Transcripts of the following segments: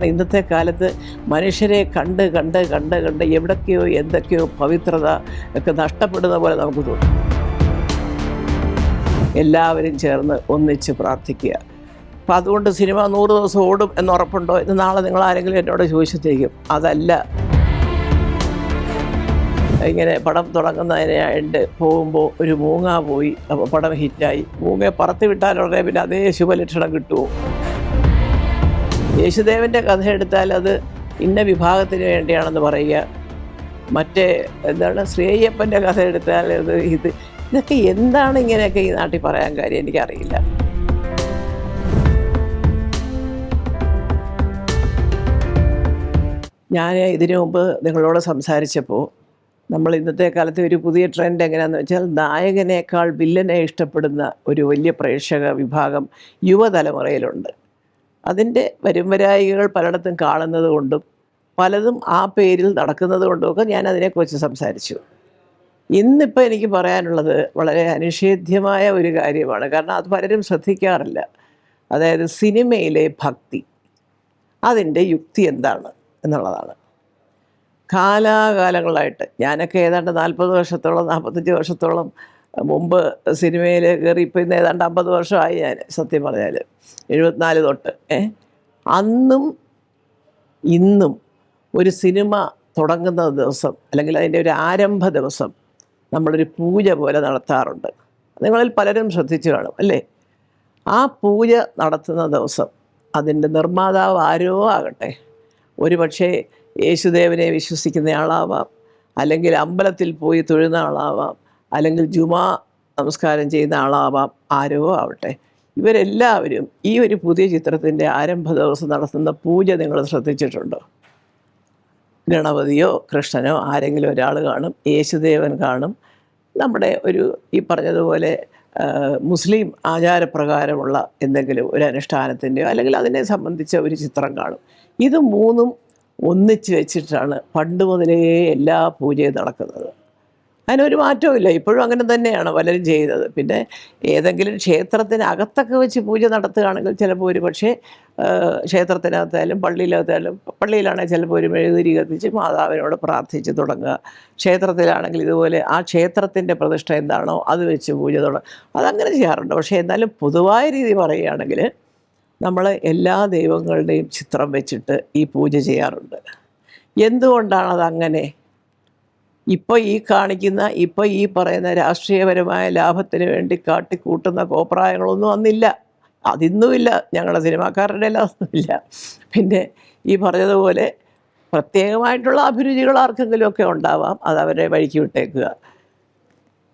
ഇന്നത്തെ കാലത്ത് മനുഷ്യരെ കണ്ട് കണ്ട് കണ്ട് കണ്ട് എവിടൊക്കെയോ എന്തൊക്കെയോ പവിത്രത ഒക്കെ നഷ്ടപ്പെടുന്ന പോലെ നമുക്ക് തോന്നും. എല്ലാവരും ചേർന്ന് ഒന്നിച്ച് പ്രാർത്ഥിക്കുക. അപ്പം അതുകൊണ്ട് സിനിമ 100 ദിവസം ഓടും എന്നുറപ്പുണ്ടോ എന്ന് നാളെ നിങ്ങൾ ആരെങ്കിലും എന്നോട് ചോദിച്ചത്തേക്കും. അതല്ല, ഇങ്ങനെ പടം തുടങ്ങുന്നതിനായിട്ട് പോകുമ്പോൾ ഒരു മൂങ്ങ പോയി, അപ്പോൾ പടം ഹിറ്റായി. മൂങ്ങയെ പറത്തി വിട്ടാലുടനെ പിന്നെ അതേ ശുഭലക്ഷണം കിട്ടുമോ? യേശുദേവൻ്റെ കഥ എടുത്താൽ അത് ഇന്ന വിഭാഗത്തിന് വേണ്ടിയാണെന്ന് പറയുക. മറ്റേ ശ്രീയ്യപ്പൻ്റെ കഥ എടുത്താൽ ഇതൊക്കെ എന്താണ് ഇങ്ങനെയൊക്കെ ഈ നാട്ടിൽ പറയാൻ കാര്യം എനിക്കറിയില്ല. ഞാൻ ഇതിനു മുമ്പ് നിങ്ങളോട് സംസാരിച്ചപ്പോൾ നമ്മൾ ഇന്നത്തെ കാലത്തെ ഒരു പുതിയ ട്രെൻഡ് എങ്ങനെയാണെന്ന് വെച്ചാൽ നായകനേക്കാൾ വില്ലനെ ഇഷ്ടപ്പെടുന്ന ഒരു വലിയ പ്രേക്ഷക വിഭാഗം യുവതലമുറയിലുണ്ട്. അതിൻ്റെ വരുംവരായികൾ പലയിടത്തും കാണുന്നത് കൊണ്ടും പലതും ആ പേരിൽ നടക്കുന്നത് കൊണ്ടുമൊക്കെ ഞാൻ അതിനെക്കുറിച്ച് സംസാരിച്ചു. ഇന്നിപ്പോൾ എനിക്ക് പറയാനുള്ളത് വളരെ അനിഷേധ്യമായ ഒരു കാര്യമാണ്. കാരണം അത് പലരും ശ്രദ്ധിക്കാറില്ല. അതായത് സിനിമയിലെ ഭക്തി, അതിൻ്റെ യുക്തി എന്താണ് എന്നുള്ളതാണ്. കാലാകാലങ്ങളായിട്ട് ഞാനൊക്കെ ഏതാണ്ട് 40 വർഷത്തോളം 45 വർഷത്തോളം മുമ്പ് സിനിമയിൽ കയറി. ഇപ്പോൾ ഇന്ന് ഏതാണ്ട് 50 വർഷമായി ഞാൻ, സത്യം പറഞ്ഞാൽ 74 തൊട്ട്. അന്നും ഇന്നും ഒരു സിനിമ തുടങ്ങുന്ന ദിവസം അല്ലെങ്കിൽ അതിൻ്റെ ഒരു ആരംഭ ദിവസം നമ്മളൊരു പൂജ പോലെ നടത്താറുണ്ട്. നിങ്ങളിൽ പലരും ശ്രദ്ധിച്ചു കാണും അല്ലേ? ആ പൂജ നടത്തുന്ന ദിവസം അതിൻ്റെ നിർമ്മാതാവ് ആരോ ആകട്ടെ, ഒരു പക്ഷേ യേശുദേവനെ വിശ്വസിക്കുന്ന ആളാവാം, അല്ലെങ്കിൽ അമ്പലത്തിൽ പോയി തൊഴുന്ന ആളാവാം, അല്ലെങ്കിൽ ജുമാ നമസ്കാരം ചെയ്യുന്ന ആളാവാം, ആരോ ആവട്ടെ, ഇവരെല്ലാവരും ഈ ഒരു പുതിയ ചിത്രത്തിൻ്റെ ആരംഭ ദിവസം നടത്തുന്ന പൂജ നിങ്ങൾ ശ്രദ്ധിച്ചിട്ടുണ്ടോ? ഗണപതിയോ കൃഷ്ണനോ ആരെങ്കിലും ഒരാൾ കാണും, യേശുദേവൻ കാണും, നമ്മുടെ ഒരു ഈ പറഞ്ഞതുപോലെ മുസ്ലിം ആചാരപ്രകാരമുള്ള എന്തെങ്കിലും ഒരു അനുഷ്ഠാനത്തിൻ്റെയോ അല്ലെങ്കിൽ അതിനെ സംബന്ധിച്ച ഒരു ചിത്രം കാണും. ഇത് മൂന്നും ഒന്നിച്ച് വെച്ചിട്ടാണ് പണ്ട് മുതലേ എല്ലാ പൂജയും നടക്കുന്നത്. അതിനൊരു മാറ്റവും ഇല്ല. ഇപ്പോഴും അങ്ങനെ തന്നെയാണ് പലരും ചെയ്യുന്നത്. പിന്നെ ഏതെങ്കിലും ക്ഷേത്രത്തിനകത്തൊക്കെ വെച്ച് പൂജ നടത്തുകയാണെങ്കിൽ ചിലപ്പോൾ ഒരു പക്ഷേ ക്ഷേത്രത്തിനകത്തായാലും പള്ളിയിലകത്തായാലും, പള്ളിയിലാണെങ്കിൽ ചിലപ്പോൾ ഒരു മെഴുകുതിരി കത്തിച്ച് മാതാവിനോട് പ്രാർത്ഥിച്ച് തുടങ്ങുക. ക്ഷേത്രത്തിലാണെങ്കിൽ ഇതുപോലെ ആ ക്ഷേത്രത്തിൻ്റെ പ്രതിഷ്ഠ എന്താണോ അത് വെച്ച് പൂജ തുടങ്ങുക. അതങ്ങനെ ചെയ്യാറുണ്ട്. പക്ഷേ എന്നാലും പൊതുവായ രീതി പറയുകയാണെങ്കിൽ നമ്മൾ എല്ലാ ദൈവങ്ങളുടെയും ചിത്രം വെച്ചിട്ട് ഈ പൂജ ചെയ്യാറുണ്ട്. എന്തുകൊണ്ടാണതങ്ങനെ? ഇപ്പോൾ ഈ പറയുന്ന രാഷ്ട്രീയപരമായ ലാഭത്തിന് വേണ്ടി കാട്ടിക്കൂട്ടുന്ന കോപ്രായങ്ങളൊന്നും അന്നില്ല. അതിന്നുമില്ല. ഞങ്ങളുടെ സിനിമാക്കാരുടെ എല്ലാം ഒന്നുമില്ല. പിന്നെ ഈ പറഞ്ഞതുപോലെ പ്രത്യേകമായിട്ടുള്ള അഭിരുചികൾ ആർക്കെങ്കിലുമൊക്കെ ഉണ്ടാവാം, അതവരെ വഴിക്ക് വിട്ടേക്കുക.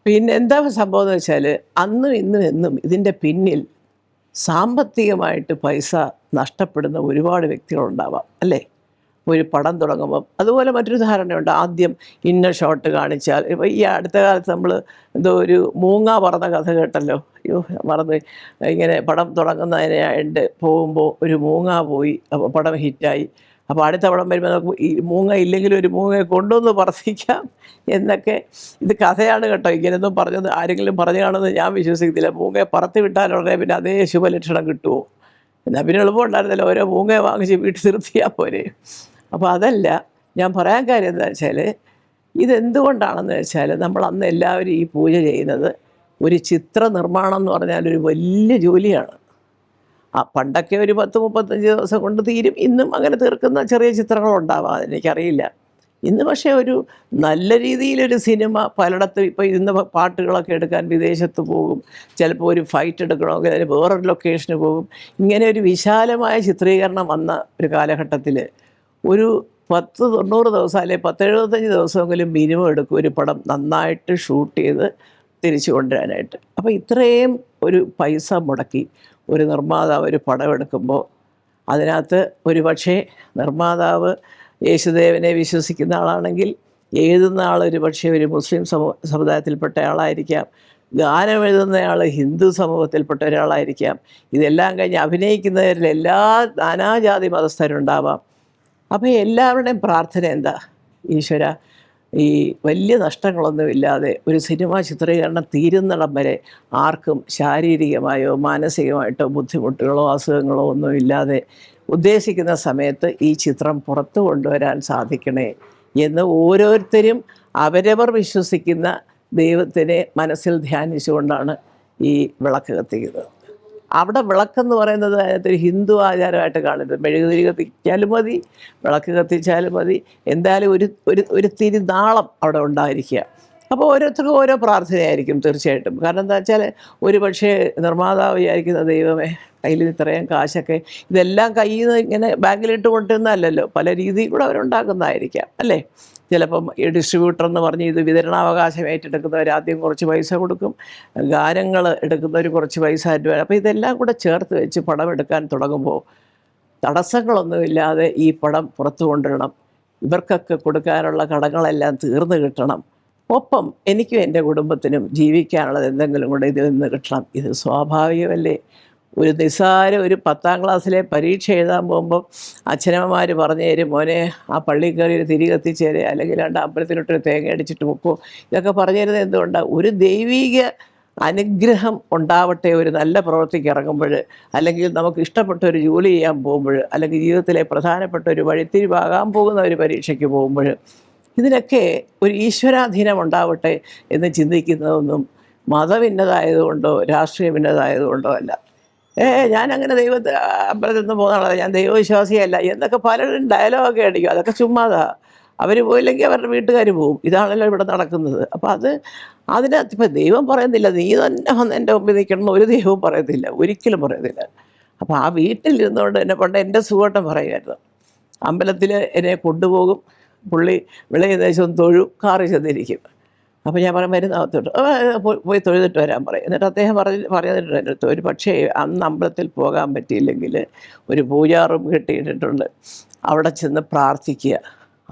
പിന്നെ എന്താ സംഭവം എന്ന് വെച്ചാൽ അന്നും ഇന്നും എന്നും ഇതിൻ്റെ പിന്നിൽ സാമ്പത്തികമായിട്ട് പൈസ നഷ്ടപ്പെടുന്ന ഒരുപാട് വ്യക്തികളുണ്ടാവാം അല്ലേ? ഒരു പടം തുടങ്ങുമ്പം അതുപോലെ മറ്റൊരു ധാരണയുണ്ട്. ആദ്യം ഇന്ന ഷോട്ട് കാണിച്ചാൽ, ഇപ്പോൾ ഈ അടുത്ത കാലത്ത് നമ്മൾ എന്തോ ഒരു മൂങ്ങ പറന്ന കഥ കേട്ടല്ലോ. മറന്ന്. ഇങ്ങനെ പടം തുടങ്ങുന്നതിനായിട്ട് പോകുമ്പോൾ ഒരു മൂങ്ങ പോയി, അപ്പോൾ പടം ഹിറ്റായി. അപ്പോൾ അടുത്ത പടം വരുമ്പോൾ നമുക്ക് ഈ മൂങ്ങ ഇല്ലെങ്കിലും ഒരു മൂങ്ങയെ കൊണ്ടുവന്ന് പറപ്പിക്കാം എന്നൊക്കെ. ഇത് കഥയാണ് കേട്ടോ. ഇങ്ങനെയൊന്നും പറഞ്ഞത് ആരെങ്കിലും പറഞ്ഞു കാണുമെന്ന് ഞാൻ വിശ്വസിക്കത്തില്ല. മൂങ്ങയെ പറത്തി വിട്ടാലുടനെ പിന്നെ അതേ ശുഭലക്ഷണം കിട്ടുമോ? എന്നാൽ പിന്നെ എളുപ്പമുണ്ടായിരുന്നല്ലോ, ഓരോ മൂങ്ങയെ വാങ്ങിച്ച് വീട്ടിൽ നിർത്തിയാൽ പോരെ. അപ്പോൾ അതല്ല ഞാൻ പറയാൻ കാര്യം എന്താ വെച്ചാൽ, ഇതെന്തുകൊണ്ടാണെന്ന് വെച്ചാൽ നമ്മൾ അന്ന് എല്ലാവരും ഈ പൂജ ചെയ്യുന്നത് ഒരു ചിത്ര നിർമ്മാണം എന്ന് പറഞ്ഞാൽ ഒരു വലിയ ജോലിയാണ്. പണ്ടൊക്കെ ഒരു 10-35 ദിവസം കൊണ്ട് തീരും. ഇന്നും അങ്ങനെ തീർക്കുന്ന ചെറിയ ചിത്രങ്ങളുണ്ടാവാം, എനിക്കറിയില്ല. ഇന്ന് പക്ഷേ ഒരു നല്ല രീതിയിലൊരു സിനിമ പലയിടത്തും, ഇപ്പോൾ ഇന്ന് പാട്ടുകളൊക്കെ എടുക്കാൻ വിദേശത്ത് പോകും, ചിലപ്പോൾ ഒരു ഫൈറ്റ് എടുക്കണമെങ്കിൽ അതിന് വേറൊരു ലൊക്കേഷന് പോകും. ഇങ്ങനെ ഒരു വിശാലമായ ചിത്രീകരണം വന്ന ഒരു കാലഘട്ടത്തിൽ ഒരു 10-90 ദിവസം അല്ലെങ്കിൽ 10-75 ദിവസമെങ്കിലും മിനിമം എടുക്കും ഒരു പടം നന്നായിട്ട് ഷൂട്ട് ചെയ്ത് തിരിച്ചു കൊണ്ടുവരാനായിട്ട്. അപ്പോൾ ഇത്രയും ഒരു പൈസ മുടക്കി ഒരു നിർമ്മാതാവ് ഒരു പടം എടുക്കുമ്പോൾ അതിനകത്ത് ഒരു പക്ഷേ നിർമ്മാതാവ് യേശുദേവനെ വിശ്വസിക്കുന്ന ആളാണെങ്കിൽ എഴുതുന്ന ആൾ ഒരു പക്ഷേ ഒരു മുസ്ലിം സമുദായത്തിൽപ്പെട്ട ആളായിരിക്കാം, ഗാനം എഴുതുന്നയാൾ ഹിന്ദു സമൂഹത്തിൽപ്പെട്ട ഒരാളായിരിക്കാം. ഇതെല്ലാം കഴിഞ്ഞ് അഭിനയിക്കുന്നവരിൽ എല്ലാ നാനാജാതി മതസ്ഥരുണ്ടാവാം. അപ്പോൾ എല്ലാവരുടെയും പ്രാർത്ഥന എന്താ? ഈശ്വര, ഈ വലിയ നഷ്ടങ്ങളൊന്നുമില്ലാതെ ഒരു സിനിമാ ചിത്രീകരണം തീരുന്നിടം വരെ ആർക്കും ശാരീരികമായോ മാനസികമായിട്ടോ ബുദ്ധിമുട്ടുകളോ അസുഖങ്ങളോ ഒന്നുമില്ലാതെ ഉദ്ദേശിക്കുന്ന സമയത്ത് ഈ ചിത്രം പുറത്തു കൊണ്ടുവരാൻ സാധിക്കണേ എന്ന് ഓരോരുത്തരും അവരവർ വിശ്വസിക്കുന്ന ദൈവത്തിനെ മനസ്സിൽ ധ്യാനിച്ചുകൊണ്ടാണ് ഈ വിളക്ക് കത്തിക്കുന്നത്. അവിടെ വിളക്കെന്ന് പറയുന്നത് അതിനകത്തൊരു ഹിന്ദു ആചാരമായിട്ട് കാണരുത്. മെഴുകുതിരി കത്തിച്ചാലും മതി, വിളക്ക് കത്തിച്ചാലും മതി, എന്തായാലും ഒരു തിരി നാളം അവിടെ ഉണ്ടായിരിക്കുക. അപ്പോൾ ഓരോരുത്തർക്കും ഓരോ പ്രാർത്ഥനയായിരിക്കും തീർച്ചയായിട്ടും. കാരണം എന്താ വെച്ചാൽ ഒരു പക്ഷേ നിർമ്മാതാവ് വിചാരിക്കുന്ന ദൈവമേ കയ്യിൽ ഇത്രയും കാശൊക്കെ ഇതെല്ലാം കയ്യിൽ നിന്ന് ഇങ്ങനെ ബാങ്കിലിട്ട് കൊണ്ടുവന്നതല്ലല്ലോ, പല രീതിയിൽ കൂടെ അവരുണ്ടാക്കുന്നതായിരിക്കാം അല്ലേ. ചിലപ്പം ഈ ഡിസ്ട്രിബ്യൂട്ടർ എന്ന് പറഞ്ഞ് ഇത് വിതരണാവകാശം ഏറ്റെടുക്കുന്നവർ ആദ്യം കുറച്ച് പൈസ കൊടുക്കും, ഗാനങ്ങൾ എടുക്കുന്നവർ കുറച്ച് പൈസ അഡ്വാൻസ്. അപ്പോൾ ഇതെല്ലാം കൂടെ ചേർത്ത് വെച്ച് പടം എടുക്കാൻ തുടങ്ങുമ്പോൾ തടസ്സങ്ങളൊന്നുമില്ലാതെ ഈ പടം പുറത്തു കൊണ്ടുവരണം. ഇവർക്കൊക്കെ കൊടുക്കാനുള്ള കടങ്ങളെല്ലാം തീർന്നു കിട്ടണം. ഒപ്പം എനിക്കും എൻ്റെ കുടുംബത്തിനും ജീവിക്കാനുള്ളത് എന്തെങ്കിലും കൂടെ ഇതിൽ നിന്ന് കിട്ടണം. ഇത് സ്വാഭാവികമല്ലേ. ഒരു ഒരു 10ാം ക്ലാസ്സിലെ പരീക്ഷ എഴുതാൻ പോകുമ്പോൾ അച്ഛനമ്മമാർ പറഞ്ഞു തരും, മോനെ ആ പള്ളിയിൽ കയറി ഒരു തിരി കത്തിച്ചേരെ, അല്ലെങ്കിൽ അമ്പലത്തിലിട്ടൊരു തേങ്ങ അടിച്ചിട്ട് വെക്കോ. ഇതൊക്കെ പറഞ്ഞു തരുന്നത് എന്തുകൊണ്ടാണ്? ഒരു ദൈവീക അനുഗ്രഹം ഉണ്ടാവട്ടെ ഒരു നല്ല പ്രവൃത്തിക്ക് ഇറങ്ങുമ്പോൾ, അല്ലെങ്കിൽ നമുക്ക് ഇഷ്ടപ്പെട്ട ഒരു ജോലി ചെയ്യാൻ പോകുമ്പോൾ, അല്ലെങ്കിൽ ജീവിതത്തിലെ പ്രധാനപ്പെട്ട ഒരു വഴിത്തിരിവാകാൻ പോകുന്ന ഒരു പരീക്ഷയ്ക്ക് പോകുമ്പോൾ, ഇതിനൊക്കെ ഒരു ഈശ്വരാധീനം ഉണ്ടാവട്ടെ എന്ന് ചിന്തിക്കുന്നതൊന്നും മതഭിന്നതായതുകൊണ്ടോ രാഷ്ട്രീയ ഭിന്നതായതുകൊണ്ടോ അല്ല. ഞാനങ്ങനെ അമ്പലത്തിൽ നിന്ന് പോകുന്ന ആളല്ല, ഞാൻ ദൈവവിശ്വാസിയല്ല എന്നൊക്കെ പലരും ഡയലോഗൊക്കെ അടിക്കും. അതൊക്കെ ചുമ്മാതാ. അവർ പോയില്ലെങ്കിൽ അവരുടെ വീട്ടുകാർ പോവും. ഇതാണല്ലോ ഇവിടെ നടക്കുന്നത്. അപ്പോൾ അതിനകത്ത് ഇപ്പം ദൈവം പറയുന്നില്ല നീ തന്നെ വന്ന് എൻ്റെ മുമ്പിൽ നിൽക്കണം, ഒരു ദൈവവും പറയത്തില്ല, ഒരിക്കലും പറയത്തില്ല. അപ്പോൾ ആ വീട്ടിലിരുന്നുകൊണ്ട് എന്നെ പണ്ട് എൻ്റെ സുഖോട്ടം പറയുമായിരുന്നു. അമ്പലത്തിൽ എന്നെ കൊണ്ടുപോകും, പുള്ളി വിളയദേശം തൊഴും, കാറിൽ ചെന്നിരിക്കും. അപ്പോൾ ഞാൻ പറയും വരുന്നകത്തോട്ട് പോയി തൊഴുതിട്ട് വരാൻ പറയും. എന്നിട്ട് അദ്ദേഹം പറഞ്ഞിട്ടുണ്ട് എൻ്റെ അടുത്ത്, ഒരു പക്ഷേ അന്ന് അമ്പലത്തിൽ പോകാൻ പറ്റിയില്ലെങ്കിൽ ഒരു പൂജാ റൂം കെട്ടിയിട്ടിട്ടുണ്ട്, അവിടെ ചെന്ന് പ്രാർത്ഥിക്കുക.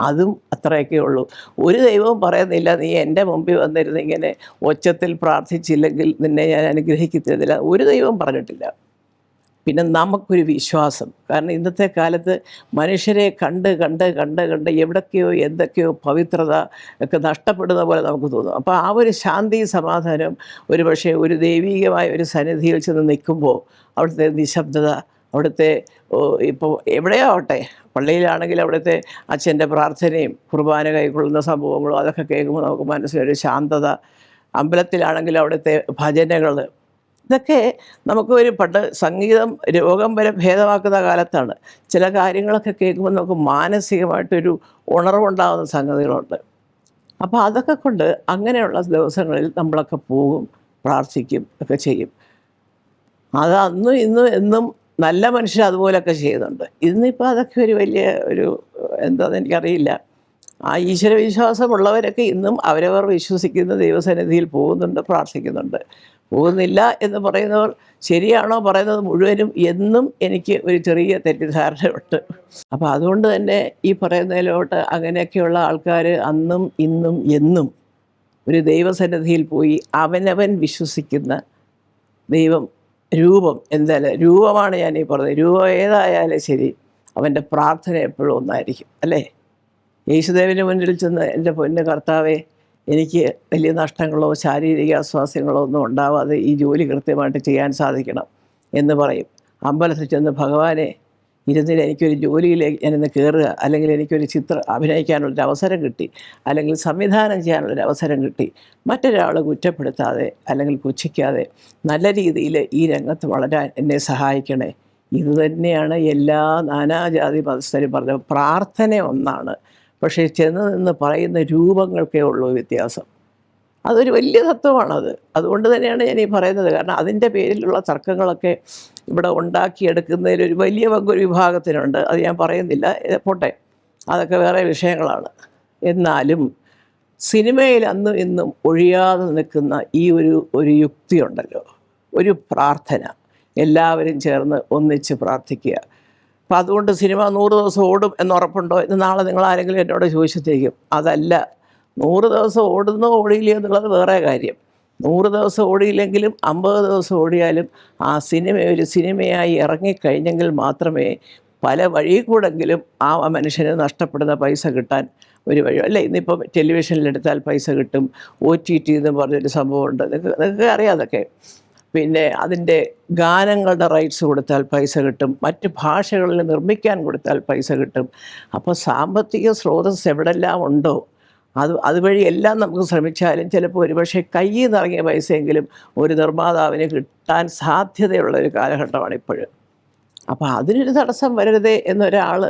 അതും അത്രയൊക്കെ ഉള്ളൂ. ഒരു ദൈവവും പറയുന്നില്ല നീ എൻ്റെ മുമ്പിൽ വന്നിരുന്ന് ഇങ്ങനെ ഒച്ചത്തിൽ പ്രാർത്ഥിച്ചില്ലെങ്കിൽ നിന്നെ ഞാൻ അനുഗ്രഹിക്കത്തില്ല. ഒരു ദൈവവും പറഞ്ഞിട്ടില്ല. പിന്നെ നമുക്കൊരു വിശ്വാസം. കാരണം ഇന്നത്തെ കാലത്ത് മനുഷ്യരെ കണ്ട് കണ്ട് കണ്ട് കണ്ട് എവിടൊക്കെയോ എന്തൊക്കെയോ പവിത്രത ഒക്കെ നഷ്ടപ്പെടുന്ന പോലെ നമുക്ക് തോന്നും. അപ്പോൾ ആ ഒരു ശാന്തി സമാധാനം ഒരു പക്ഷേ ഒരു ദൈവീകമായ ഒരു സന്നിധിയിൽ ചെന്ന് നിൽക്കുമ്പോൾ അവിടുത്തെ നിശബ്ദത, അവിടുത്തെ ഇപ്പോൾ എവിടെയോ ആവട്ടെ, പള്ളിയിലാണെങ്കിൽ അവിടുത്തെ അച്ഛൻ്റെ പ്രാർത്ഥനയും കുർബാന കൈക്കൊള്ളുന്ന സംഭവങ്ങളും അതൊക്കെ കേൾക്കുമ്പോൾ നമുക്ക് മനസ്സിലൊരു ശാന്തത, അമ്പലത്തിലാണെങ്കിൽ അവിടുത്തെ ഭജനകൾ, ഇതൊക്കെ നമുക്ക് പണ്ട് സംഗീതം രോഗം വരെ ഭേദമാക്കുന്ന കാലത്താണ് ചില കാര്യങ്ങളൊക്കെ കേൾക്കുമ്പോൾ നമുക്ക് മാനസികമായിട്ടൊരു ഉണർവുണ്ടാകുന്ന സംഗതികളുണ്ട്. അപ്പോൾ അതൊക്കെ കൊണ്ട് അങ്ങനെയുള്ള ദിവസങ്ങളിൽ നമ്മളൊക്കെ പോകും, പ്രാർത്ഥിക്കും ഒക്കെ ചെയ്യും. അത് അന്നും ഇന്നും എന്നും നല്ല മനുഷ്യർ അതുപോലെയൊക്കെ ചെയ്യുന്നുണ്ട്. ഇന്നിപ്പോൾ അതൊക്കെ ഒരു വലിയ എന്താണെന്ന് എനിക്കറിയില്ല. ആ ഈശ്വരവിശ്വാസമുള്ളവരൊക്കെ ഇന്നും അവരവർ വിശ്വസിക്കുന്ന ദൈവസന്നിധിയിൽ പോകുന്നുണ്ട്, പ്രാർത്ഥിക്കുന്നുണ്ട്. പോകുന്നില്ല എന്ന് പറയുന്നവർ ശരിയാണോ പറയുന്നത് മുഴുവനും എന്നും എനിക്ക് ഒരു ചെറിയ തെറ്റിദ്ധാരണയുണ്ട്. അപ്പോൾ അതുകൊണ്ട് തന്നെ ഈ പറയുന്നതിലോട്ട് അങ്ങനെയൊക്കെയുള്ള ആൾക്കാർ അന്നും ഇന്നും എന്നും ഒരു ദൈവസന്നിധിയിൽ പോയി അവനവൻ വിശ്വസിക്കുന്ന ദൈവം രൂപം, എന്തായാലും രൂപമാണ് ഞാനീ പറഞ്ഞത്, രൂപം ഏതായാലും ശരി അവൻ്റെ പ്രാർത്ഥന എപ്പോഴും ഒന്നായിരിക്കും അല്ലേ. യേശുദേവന് മുന്നിൽ ചെന്ന് എൻ്റെ പൊന്ന് കർത്താവേ എനിക്ക് വലിയ നഷ്ടങ്ങളോ ശാരീരിക അസ്വാസ്ഥ്യങ്ങളോ ഒന്നും ഉണ്ടാവാതെ ഈ ജോലി കൃത്യമായിട്ട് ചെയ്യാൻ സാധിക്കണം എന്ന് പറയും. അമ്പലത്തിൽ ചെന്ന് ഭഗവാനെ ഇരുന്നിൽ എനിക്കൊരു ജോലിയിലേക്ക് ഞാനിന്ന് കയറുക, അല്ലെങ്കിൽ എനിക്കൊരു അഭിനയിക്കാനുള്ളൊരു അവസരം കിട്ടി, അല്ലെങ്കിൽ സംവിധാനം ചെയ്യാനുള്ളൊരു അവസരം കിട്ടി, മറ്റൊരാൾ കുറ്റപ്പെടുത്താതെ അല്ലെങ്കിൽ പുച്ഛിക്കാതെ നല്ല രീതിയിൽ ഈ രംഗത്ത് വളരാൻ എന്നെ സഹായിക്കണേ. ഇതുതന്നെയാണ് എല്ലാ നാനാജാതി മതസ്ഥരും പറഞ്ഞത്. പ്രാർത്ഥന ഒന്നാണ്, പക്ഷേ ചെന്ന് നിന്ന് പറയുന്ന രൂപങ്ങൾക്കേ ഉള്ളൂ വ്യത്യാസം. അതൊരു വലിയ തത്വമാണത്. അതുകൊണ്ട് തന്നെയാണ് ഞാൻ ഈ പറയുന്നത്. കാരണം അതിൻ്റെ പേരിലുള്ള തർക്കങ്ങളൊക്കെ ഇവിടെ ഉണ്ടാക്കിയെടുക്കുന്നതിൽ ഒരു വലിയ പങ്കൊരു വിഭാഗത്തിനുണ്ട്. അത് ഞാൻ പറയുന്നില്ല, പോട്ടെ, അതൊക്കെ വേറെ വിഷയങ്ങളാണ്. എന്നാലും സിനിമയിൽ അന്നും ഇന്നും ഒഴിയാതെ നിൽക്കുന്ന ഈ ഒരു യുക്തിയുണ്ടല്ലോ, ഒരു പ്രാർത്ഥന, എല്ലാവരും ചേർന്ന് ഒന്നിച്ച് പ്രാർത്ഥിക്കുക. അപ്പോൾ അതുകൊണ്ട് സിനിമ 100 ദിവസം ഓടും എന്നുറപ്പുണ്ടോ എന്ന് നാളെ നിങ്ങളാരെങ്കിലും എന്നോട് ചോദിച്ചത്തേക്കും. അതല്ല, 100 ദിവസം ഓടുന്നോ ഓടിയില്ലയോ എന്നുള്ളത് വേറെ കാര്യം. 100 ദിവസം ഓടിയില്ലെങ്കിലും 50 ദിവസം ഓടിയാലും ആ സിനിമ ഒരു സിനിമയായി ഇറങ്ങിക്കഴിഞ്ഞെങ്കിൽ മാത്രമേ പല വഴി കൂടെങ്കിലും ആ മനുഷ്യന് നഷ്ടപ്പെടുന്ന പൈസ കിട്ടാൻ ഒരു വഴി. അല്ലേ, ഇന്നിപ്പം ടെലിവിഷനിലെടുത്താൽ പൈസ കിട്ടും, OTT എന്ന് പറഞ്ഞൊരു സംഭവമുണ്ട്, നിങ്ങൾക്ക് അറിയാം അതൊക്കെ. പിന്നെ അതിൻ്റെ ഗാനങ്ങളുടെ റൈറ്റ്സ് കൊടുത്താൽ പൈസ കിട്ടും, മറ്റ് ഭാഷകളിൽ നിർമ്മിക്കാൻ കൊടുത്താൽ പൈസ കിട്ടും. അപ്പോൾ സാമ്പത്തിക സ്രോതസ്സ് എവിടെല്ലാം ഉണ്ടോ അതുവഴി എല്ലാം നമുക്ക് ശ്രമിച്ചാലും ചിലപ്പോൾ ഒരുപക്ഷെ കയ്യിൽ നിന്നിറങ്ങിയ പൈസയെങ്കിലും ഒരു നിർമ്മാതാവിന് കിട്ടാൻ സാധ്യതയുള്ള ഒരു കാലഘട്ടമാണ് ഇപ്പോഴും. അപ്പോൾ അതിനൊരു തടസ്സം വരരുതേ എന്നൊരാൾ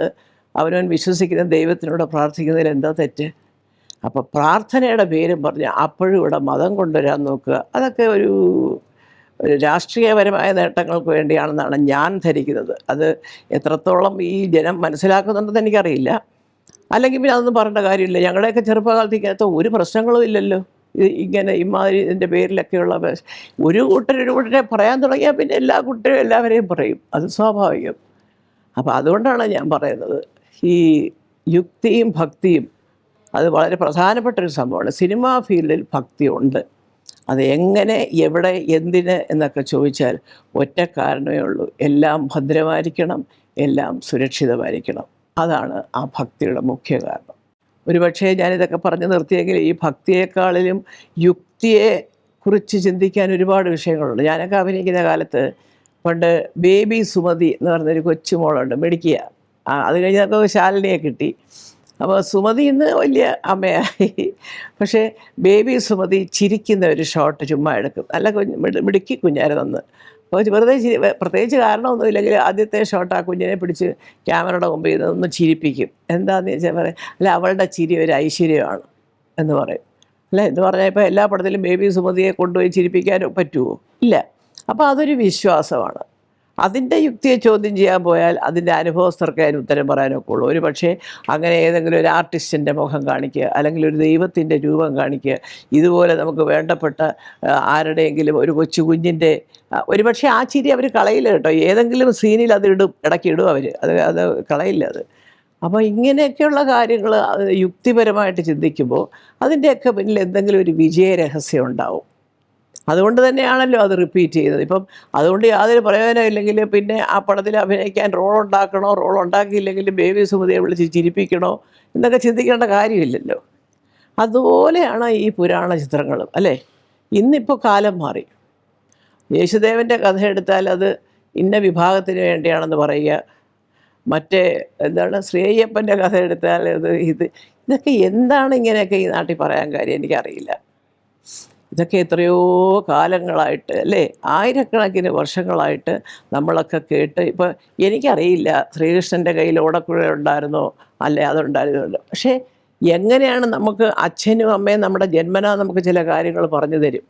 അവനവൻ വിശ്വസിക്കുന്ന ദൈവത്തിനോട് പ്രാർത്ഥിക്കുന്നതിൽ എന്താ തെറ്റ്? അപ്പോൾ പ്രാർത്ഥനയുടെ പേരും പറഞ്ഞ് അപ്പോഴും ഇവിടെ മതം കൊണ്ടുവരാൻ നോക്കുക, അതൊക്കെ ഒരു രാഷ്ട്രീയപരമായ നേട്ടങ്ങൾക്ക് വേണ്ടിയാണെന്നാണ് ഞാൻ ധരിക്കുന്നത്. അത് എത്രത്തോളം ഈ ജനം മനസ്സിലാക്കുന്നുണ്ടെന്ന് എനിക്കറിയില്ല. അല്ലെങ്കിൽ പിന്നെ അതൊന്നും പറയേണ്ട കാര്യമില്ല. ഞങ്ങളുടെയൊക്കെ ചെറുപ്പകാലത്ത് ഇങ്ങനത്തെ ഒരു പ്രശ്നങ്ങളും ഇല്ലല്ലോ. ഇങ്ങനെ ഇമാതിരി ഇതിൻ്റെ പേരിലൊക്കെയുള്ള ഒരു കൂട്ടരെ പറയാൻ തുടങ്ങിയാൽ പിന്നെ എല്ലാ കൂട്ടരും എല്ലാവരെയും പറയും, അത് സ്വാഭാവികം. അപ്പോൾ അതുകൊണ്ടാണ് ഞാൻ പറയുന്നത്, ഈ യുക്തിയും ഭക്തിയും അത് വളരെ പ്രധാനപ്പെട്ടൊരു സംഭവമാണ്. സിനിമാ ഫീൽഡിൽ ഭക്തി ഉണ്ട്. അത് എങ്ങനെ, എവിടെ, എന്തിന് എന്നൊക്കെ ചോദിച്ചാൽ ഒറ്റ കാരണമേ ഉള്ളൂ: എല്ലാം ഭദ്രമായിരിക്കണം, എല്ലാം സുരക്ഷിതമായിരിക്കണം. അതാണ് ആ ഭക്തിയുടെ മുഖ്യ കാരണം. ഒരുപക്ഷേ ഞാനിതൊക്കെ പറഞ്ഞു നിർത്തിയെങ്കിൽ ഈ ഭക്തിയെക്കാളിലും യുക്തിയെ കുറിച്ച് ചിന്തിക്കാൻ ഒരുപാട് വിഷയങ്ങളുണ്ട്. ഞാനൊക്കെ അഭിനയിക്കുന്ന കാലത്ത് പണ്ട് ബേബി സുമതി എന്ന് പറഞ്ഞൊരു കൊച്ചുമോളുണ്ട്, മെഡിക്കുക. അത് കഴിഞ്ഞ് നമുക്ക് ശാലിനിയെ കിട്ടി. അപ്പോൾ സുമതി ഇന്ന് വലിയ അമ്മയായി. പക്ഷേ ബേബി സുമതി ചിരിക്കുന്ന ഒരു ഷോട്ട് ചുമ്മാ എടുക്കും, നല്ല മിടുക്കി കുഞ്ഞായിരുന്നെന്ന്. അപ്പോൾ വെറുതെ പ്രത്യേകിച്ച് കാരണമൊന്നുമില്ലെങ്കിൽ ആദ്യത്തെ ഷോട്ട് ആ കുഞ്ഞിനെ പിടിച്ച് ക്യാമറയുടെ മുമ്പിൽ നിന്ന് ചിരിപ്പിക്കും. എന്താണെന്ന് ചോദിച്ചാൽ പറയും, അല്ല അവളുടെ ചിരി ഒരു ഐശ്വര്യമാണ് എന്ന് പറയും. അല്ലേ എന്ന് പറഞ്ഞാൽ ഇപ്പോൾ എല്ലാ പടത്തിലും ബേബി സുമതിയെ കൊണ്ടുപോയി ചിരിപ്പിക്കാൻ പറ്റുമോ? ഇല്ല. അപ്പോൾ അതൊരു വിശ്വാസമാണ്. അതിൻ്റെ യുക്തിയെ ചോദ്യം ചെയ്യാൻ പോയാൽ അതിൻ്റെ അനുഭവസ്ഥർക്ക് അതിന് ഉത്തരം പറയാനൊക്കെ ഉള്ളൂ. ഒരു പക്ഷേ അങ്ങനെ ഏതെങ്കിലും ഒരു ആർട്ടിസ്റ്റിൻ്റെ മുഖം കാണിക്കുക, അല്ലെങ്കിൽ ഒരു ദൈവത്തിൻ്റെ രൂപം കാണിക്കുക, ഇതുപോലെ നമുക്ക് വേണ്ടപ്പെട്ട ആരുടെയെങ്കിലും ഒരു കൊച്ചു കുഞ്ഞിൻ്റെ ഒരുപക്ഷെ ആ ചിരി അവർ കളയില്ല കേട്ടോ. ഏതെങ്കിലും സീനിൽ അത് ഇടയ്ക്ക് ഇടും അവർ, അത് കളയില്ല അത്. അപ്പോൾ ഇങ്ങനെയൊക്കെയുള്ള കാര്യങ്ങൾ യുക്തിപരമായിട്ട് ചിന്തിക്കുമ്പോൾ അതിൻ്റെയൊക്കെ പിന്നിൽ എന്തെങ്കിലും ഒരു വിജയരഹസ്യം ഉണ്ടാവും. അതുകൊണ്ട് തന്നെയാണല്ലോ അത് റിപ്പീറ്റ് ചെയ്യുന്നത്. ഇപ്പം അതുകൊണ്ട് യാതൊരു പ്രയോജനമില്ലെങ്കിൽ പിന്നെ ആ പടത്തിൽ അഭിനയിക്കാൻ റോൾ ഉണ്ടാക്കണോ, റോൾ ഉണ്ടാക്കിയില്ലെങ്കിൽ ബേബി സുമതിയെ വിളിച്ച് ചിരിപ്പിക്കണോ എന്നൊക്കെ ചിന്തിക്കേണ്ട കാര്യമില്ലല്ലോ. അതുപോലെയാണ് ഈ പുരാണ ചിത്രങ്ങളും, അല്ലേ? ഇന്നിപ്പോൾ കാലം മാറി. യേശുദേവൻ്റെ കഥ എടുത്താൽ അത് ഇന്ന വിഭാഗത്തിന് വേണ്ടിയാണെന്ന് പറയുക, മറ്റേ എന്താണ് ശ്രീയ്യപ്പൻ്റെ കഥ എടുത്താൽ ഇതൊക്കെ എന്താണ് ഇങ്ങനെയൊക്കെ ഈ നാട്ടിൽ പറയാൻ കാര്യം എനിക്കറിയില്ല. ഇതൊക്കെ എത്രയോ കാലങ്ങളായിട്ട്, അല്ലേ, ആയിരക്കണക്കിന് വർഷങ്ങളായിട്ട് നമ്മളൊക്കെ കേട്ട്. ഇപ്പോൾ എനിക്കറിയില്ല ശ്രീകൃഷ്ണൻ്റെ കയ്യിൽ ഓടക്കുഴ ഉണ്ടായിരുന്നോ, അല്ലേ അതുണ്ടായിരുന്നല്ലോ. പക്ഷേ എങ്ങനെയാണ് നമുക്ക് അച്ഛനും അമ്മയും നമ്മുടെ ജന്മനാ നമുക്ക് ചില കാര്യങ്ങൾ പറഞ്ഞു തരും.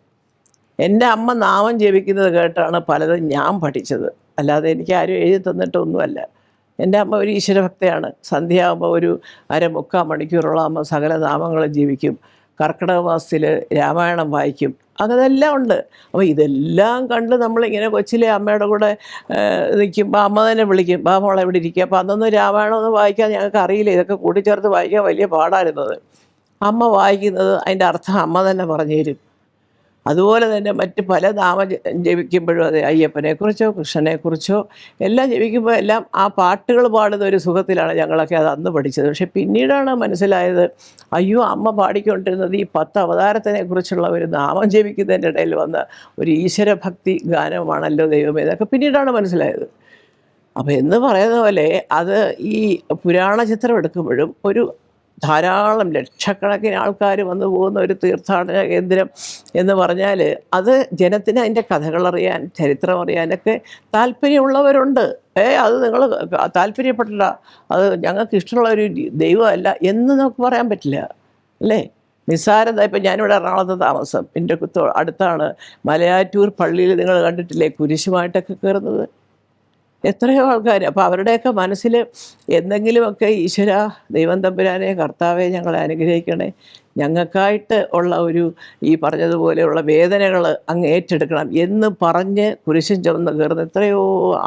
എൻ്റെ അമ്മ നാമം ജപിക്കുന്നത് കേട്ടാണ് പലതും ഞാൻ പഠിച്ചത്, അല്ലാതെ എനിക്ക് ആരും എഴുതി തന്നിട്ടൊന്നുമല്ല. എൻ്റെ അമ്മ ഒരു ഈശ്വരഭക്തയാണ്. സന്ധ്യയാകുമ്പോൾ ഒരു മുക്കാൽ മണിക്കൂറോളം അമ്മ സകല നാമങ്ങളും ജപിക്കും. കർക്കിടക മാസത്തിൽ രാമായണം വായിക്കും. അതെല്ലാം ഉണ്ട്. അപ്പോൾ ഇതെല്ലാം കണ്ട് നമ്മളിങ്ങനെ കൊച്ചിലെ അമ്മയുടെ കൂടെ നിൽക്കുമ്പോൾ അമ്മ തന്നെ വിളിക്കും, ബാ മോളെ ഇവിടെ ഇരിക്കുക. അപ്പോൾ അന്നൊന്നും രാമായണം ഒന്നും വായിക്കാൻ ഞങ്ങൾക്ക് അറിയില്ല. ഇതൊക്കെ കൂട്ടിച്ചേർത്ത് വായിക്കാൻ വലിയ പാടായിരുന്നത്. അമ്മ വായിക്കുന്നത് അതിൻ്റെ അർത്ഥം അമ്മ തന്നെ പറഞ്ഞു തരും. അതുപോലെ തന്നെ മറ്റ് പല നാമം ജപിക്കുമ്പോഴും അതെ, അയ്യപ്പനെക്കുറിച്ചോ കൃഷ്ണനെക്കുറിച്ചോ എല്ലാം ജപിക്കുമ്പോൾ എല്ലാം ആ പാട്ടുകൾ പാടുന്ന ഒരു സുഖത്തിലാണ് ഞങ്ങളൊക്കെ അത് അന്ന് പഠിച്ചത്. പക്ഷെ പിന്നീടാണ് മനസ്സിലായത്, അയ്യോ അമ്മ പാടിക്കൊണ്ടിരുന്നത് ഈ 10 അവതാരത്തിനെ കുറിച്ചുള്ള ഒരു നാമം ജപിക്കുന്നതിൻ്റെ ഇടയിൽ വന്ന ഒരു ഈശ്വരഭക്തി ഗാനമാണല്ലോ ദൈവമേ, ഇതൊക്കെ പിന്നീടാണ് മനസ്സിലായത്. അപ്പോൾ എന്ന് പറയുന്ന പോലെ അത് ഈ പുരാണ ചിത്രം എടുക്കുമ്പോഴും ഒരു ധാരാളം ലക്ഷക്കണക്കിന് ആൾക്കാർ വന്നു പോകുന്ന ഒരു തീർത്ഥാടന കേന്ദ്രം എന്ന് പറഞ്ഞാൽ അത് ജനത്തിന് അതിൻ്റെ കഥകളറിയാൻ, ചരിത്രം അറിയാനൊക്കെ താല്പര്യമുള്ളവരുണ്ട്. അത് നിങ്ങൾ താല്പര്യപ്പെട്ടില്ല, അത് ഞങ്ങൾക്ക് ഇഷ്ടമുള്ള ഒരു ദൈവമല്ല എന്ന് നമുക്ക് പറയാൻ പറ്റില്ല, അല്ലേ? നിസ്സാരത. ഇപ്പം ഞാനിവിടെ എറണാകുളത്ത് താമസം, എൻ്റെ അടുത്താണ് മലയാറ്റൂർ പള്ളിയിൽ നിങ്ങൾ കണ്ടിട്ടില്ലേ കുരിശുമായിട്ടൊക്കെ കയറുന്നത് എത്രയോ ആൾക്കാർ. അപ്പോൾ അവരുടെയൊക്കെ മനസ്സിൽ എന്തെങ്കിലുമൊക്കെ ഈശ്വര ദൈവം തമ്പുരാനെ കർത്താവെ ഞങ്ങളെ അനുഗ്രഹിക്കണേ, ഞങ്ങൾക്കായിട്ട് ഉള്ള ഒരു ഈ പറഞ്ഞതുപോലെയുള്ള വേദനകൾ അങ്ങ് ഏറ്റെടുക്കണം എന്ന് പറഞ്ഞ് കുരിശും ചുമന്ന് കയറുന്ന എത്രയോ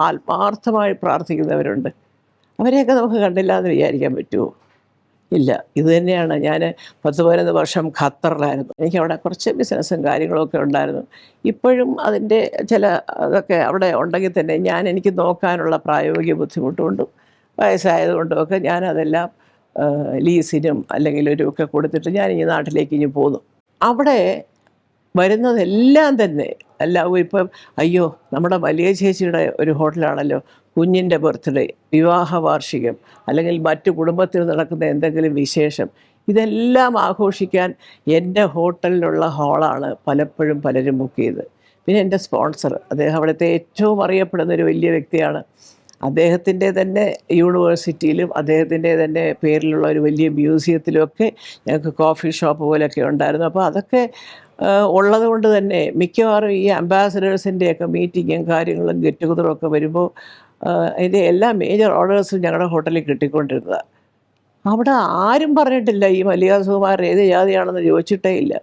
ആത്മാർത്ഥമായി പ്രാർത്ഥിക്കുന്നവരുണ്ട്. അവരെയൊക്കെ നമുക്ക് കണ്ടില്ല എന്ന് വിചാരിക്കാൻ പറ്റുമോ? ഇല്ല. ഇത് തന്നെയാണ്. ഞാൻ 10-15 വർഷം ഖത്തറിലായിരുന്നു. എനിക്കവിടെ കുറച്ച് ബിസിനസ്സും കാര്യങ്ങളൊക്കെ ഉണ്ടായിരുന്നു. ഇപ്പോഴും അതിൻ്റെ ചില അതൊക്കെ അവിടെ ഉണ്ടെങ്കിൽ തന്നെ എനിക്ക് നോക്കാനുള്ള പ്രായോഗിക ബുദ്ധിമുട്ടുകൊണ്ടും വയസ്സായതുകൊണ്ടും ഒക്കെ ഞാനതെല്ലാം ലീസിനും അല്ലെങ്കിൽ ഒരു ഒക്കെ കൊടുത്തിട്ട് ഞാൻ ഈ നാട്ടിലേക്ക് ഇനി പോന്നു. അവിടെ വരുന്നതെല്ലാം തന്നെ എല്ലാം ഇപ്പം അയ്യോ നമ്മുടെ വലിയ ചേച്ചിയുടെ ഒരു ഹോട്ടലാണല്ലോ, കുഞ്ഞിൻ്റെ ബർത്ത്ഡേ, വിവാഹ വാർഷികം, അല്ലെങ്കിൽ മറ്റു കുടുംബത്തിൽ നടക്കുന്ന എന്തെങ്കിലും വിശേഷം, ഇതെല്ലാം ആഘോഷിക്കാൻ എൻ്റെ ഹോട്ടലിലുള്ള ഹാളാണ് പലപ്പോഴും പലരും ബുക്ക് ചെയ്തത്. പിന്നെ എൻ്റെ സ്പോൺസർ, അദ്ദേഹം അവിടുത്തെ ഏറ്റവും അറിയപ്പെടുന്ന ഒരു വലിയ വ്യക്തിയാണ്. അദ്ദേഹത്തിൻ്റെ തന്നെ യൂണിവേഴ്സിറ്റിയിലും അദ്ദേഹത്തിൻ്റെ തന്നെ പേരിലുള്ള ഒരു വലിയ മ്യൂസിയത്തിലുമൊക്കെ ഞങ്ങൾക്ക് കോഫി ഷോപ്പ് പോലെയൊക്കെ ഉണ്ടായിരുന്നു. അപ്പോൾ അതൊക്കെ ഉള്ളത് കൊണ്ട് തന്നെ മിക്കവാറും ഈ അംബാസഡേഴ്സിൻ്റെയൊക്കെ മീറ്റിങ്ങും കാര്യങ്ങളും ഗെറ്റ് ടുഗദറും ഒക്കെ വരുമ്പോൾ അതിൻ്റെ എല്ലാ മേജർ ഓർഡേഴ്സും ഞങ്ങളുടെ ഹോട്ടലിൽ കിട്ടിക്കൊണ്ടിരുന്നതാണ്. അവിടെ ആരും പറഞ്ഞിട്ടില്ല ഈ മല്ലികാ സുകുമാരൻ ഏത് ജാതിയാണെന്ന് ചോദിച്ചിട്ടേ ഇല്ല.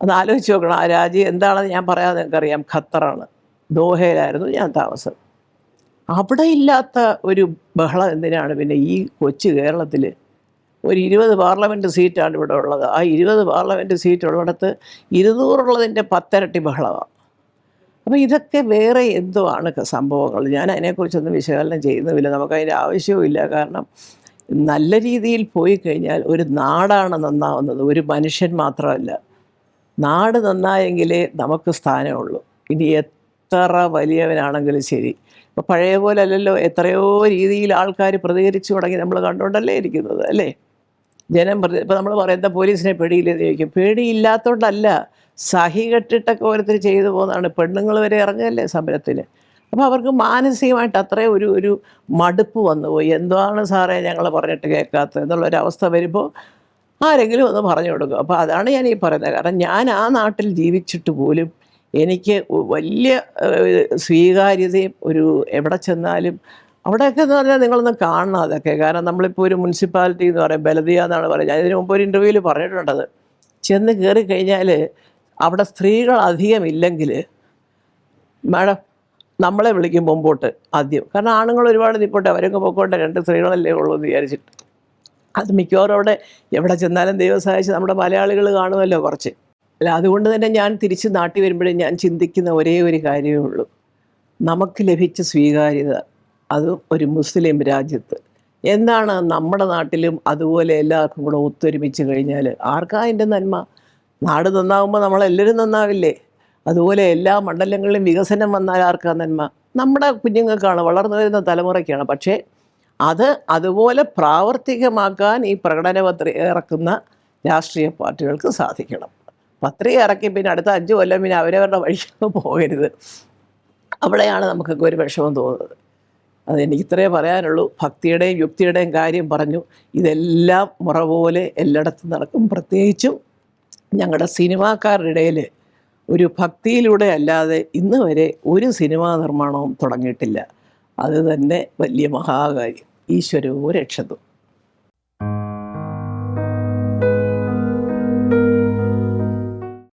ഒന്ന് ആലോചിച്ച് നോക്കണം. ആ രാജ്യം എന്താണെന്ന് ഞാൻ പറയാതെ നിങ്ങൾക്കറിയാം. ഖത്തറാണ്, ദോഹയിലായിരുന്നു ഞാൻ താമസം. അവിടെ ഇല്ലാത്ത ഒരു ബഹളം എന്തിനാണ് പിന്നെ ഈ കൊച്ചു കേരളത്തിൽ? ഒരു 20 പാർലമെൻറ്റ് സീറ്റാണ് ഇവിടെ ഉള്ളത്. ആ 20 പാർലമെൻറ്റ് സീറ്റ് ഉള്ളിടത്ത് 200 10 ഇരട്ടി ബഹളമാണ്. അപ്പോൾ ഇതൊക്കെ വേറെ എന്തോ ആണ് സംഭവങ്ങൾ. ഞാൻ അതിനെക്കുറിച്ചൊന്നും വിശകലനം ചെയ്യുന്നുമില്ല, നമുക്കതിൻ്റെ ആവശ്യവുമില്ല. കാരണം നല്ല രീതിയിൽ പോയി കഴിഞ്ഞാൽ ഒരു നാടാണ് നന്നാവുന്നത്, ഒരു മനുഷ്യൻ മാത്രമല്ല. നാട് നന്നായെങ്കിലേ നമുക്ക് സ്ഥാനമുള്ളൂ. ഇനി എത്ര വലിയവനാണെങ്കിലും ശരി. ഇപ്പോൾ പഴയ പോലെ അല്ലല്ലോ, എത്രയോ രീതിയിൽ ആൾക്കാർ പ്രതികരിച്ചു തുടങ്ങി നമ്മൾ കണ്ടുകൊണ്ടല്ലേ ഇരിക്കുന്നത്, അല്ലേ? ജനം ഇപ്പോൾ നമ്മൾ പറയുന്ന പോലീസിനെ പേടിയില്ലെന്ന് ചോദിക്കും. പേടിയില്ലാത്തതുകൊണ്ടല്ല, സഹി കെട്ടിട്ടൊക്കെ ഓരോരുത്തർ ചെയ്തു പോകുന്നതാണ്. പെണ്ണുങ്ങൾ വരെ ഇറങ്ങുകയല്ലേ സമരത്തിന്. അപ്പോൾ അവർക്ക് മാനസികമായിട്ട് അത്രയും ഒരു മടുപ്പ് വന്നുപോയി. എന്താണ് സാറേ ഞങ്ങൾ പറഞ്ഞിട്ട് കേൾക്കാത്തത് എന്നുള്ളൊരവസ്ഥ വരുമ്പോൾ ആരെങ്കിലും ഒന്ന് പറഞ്ഞു കൊടുക്കും. അപ്പോൾ അതാണ് ഞാൻ ഈ പറയുന്നത്. കാരണം ഞാൻ ആ നാട്ടിൽ ജീവിച്ചിട്ട് പോലും എനിക്ക് വലിയ സ്വീകാര്യതയും എവിടെ ചെന്നാലും അവിടെയൊക്കെ എന്ന് പറഞ്ഞാൽ നിങ്ങളൊന്ന് കാണണം അതൊക്കെ. കാരണം നമ്മളിപ്പോൾ ഒരു മുനിസിപ്പാലിറ്റി എന്ന് പറയും, ബലദിയ എന്നാണ് പറയുന്നത്. ഞാൻ ഇതിനു മുമ്പ് ഒരു ഇൻ്റർവ്യൂവിൽ പറഞ്ഞിട്ടുണ്ടത്. ചെന്ന് കയറി കഴിഞ്ഞാൽ അവിടെ സ്ത്രീകൾ അധികം ഇല്ലെങ്കിൽ മാഡം നമ്മളെ വിളിക്കും മുമ്പോട്ട് ആദ്യം. കാരണം ആണുങ്ങൾ ഒരുപാട് നിൽപ്പോട്ടെ, അവരൊക്കെ പൊക്കോട്ടെ, 2 സ്ത്രീകളല്ലേ ഉള്ളൂ എന്ന് വിചാരിച്ചിട്ട്. അത് മിക്കവാറും അവിടെ എവിടെ ചെന്നാലും ദൈവം സഹായിച്ച് നമ്മുടെ മലയാളികൾ കാണുമല്ലോ കുറച്ച്. അല്ല, അതുകൊണ്ട് തന്നെ ഞാൻ തിരിച്ച് നാട്ടിൽ വരുമ്പോഴേ ഞാൻ ചിന്തിക്കുന്ന ഒരേ ഒരു കാര്യമേ ഉള്ളൂ. നമുക്ക് ലഭിച്ച സ്വീകാര്യത, അത് ഒരു മുസ്ലിം രാജ്യത്ത് എന്താണ് നമ്മുടെ നാട്ടിലും അതുപോലെ എല്ലാവർക്കും കൂടെ ഒത്തൊരുമിച്ച് കഴിഞ്ഞാൽ ആർക്കാ അതിൻ്റെ നന്മ? നാട് നന്നാകുമ്പോൾ നമ്മളെല്ലാവരും നന്നാവില്ലേ? അതുപോലെ എല്ലാ മണ്ഡലങ്ങളിലും വികസനം വന്നാൽ ആർക്കാ നന്മ? നമ്മുടെ കുഞ്ഞുങ്ങൾക്കാണ്, വളർന്നു വരുന്ന തലമുറയ്ക്കാണ്. പക്ഷേ അതുപോലെ പ്രാവർത്തികമാക്കാൻ ഈ പ്രകടന പത്രിക ഇറക്കുന്ന രാഷ്ട്രീയ പാർട്ടികൾക്ക് സാധിക്കണം. പത്രിക ഇറക്കി പിന്നെ അടുത്ത 5 കൊല്ലം പിന്നെ അവരവരുടെ വഴിക്കൊന്നും പോകരുത്. അവിടെയാണ് നമുക്കൊക്കെ ഒരു വിഷമം തോന്നുന്നത്. അതെനിക്ക് ഇത്രയേ പറയാനുള്ളൂ. ഭക്തിയുടെയും യുക്തിയുടെയും കാര്യം പറഞ്ഞു. ഇതെല്ലാം മുറ പോലെ എല്ലായിടത്തും നടക്കും. പ്രത്യേകിച്ചും ഞങ്ങളുടെ സിനിമാക്കാരുടെ ഇടയിൽ ഒരു ഭക്തിയിലൂടെ അല്ലാതെ ഇന്ന് വരെ ഒരു സിനിമാ നിർമ്മാണവും തുടങ്ങിയിട്ടില്ല. അത് തന്നെ വലിയ മഹാകാര്യം. ഈശ്വരോ രക്ഷതു.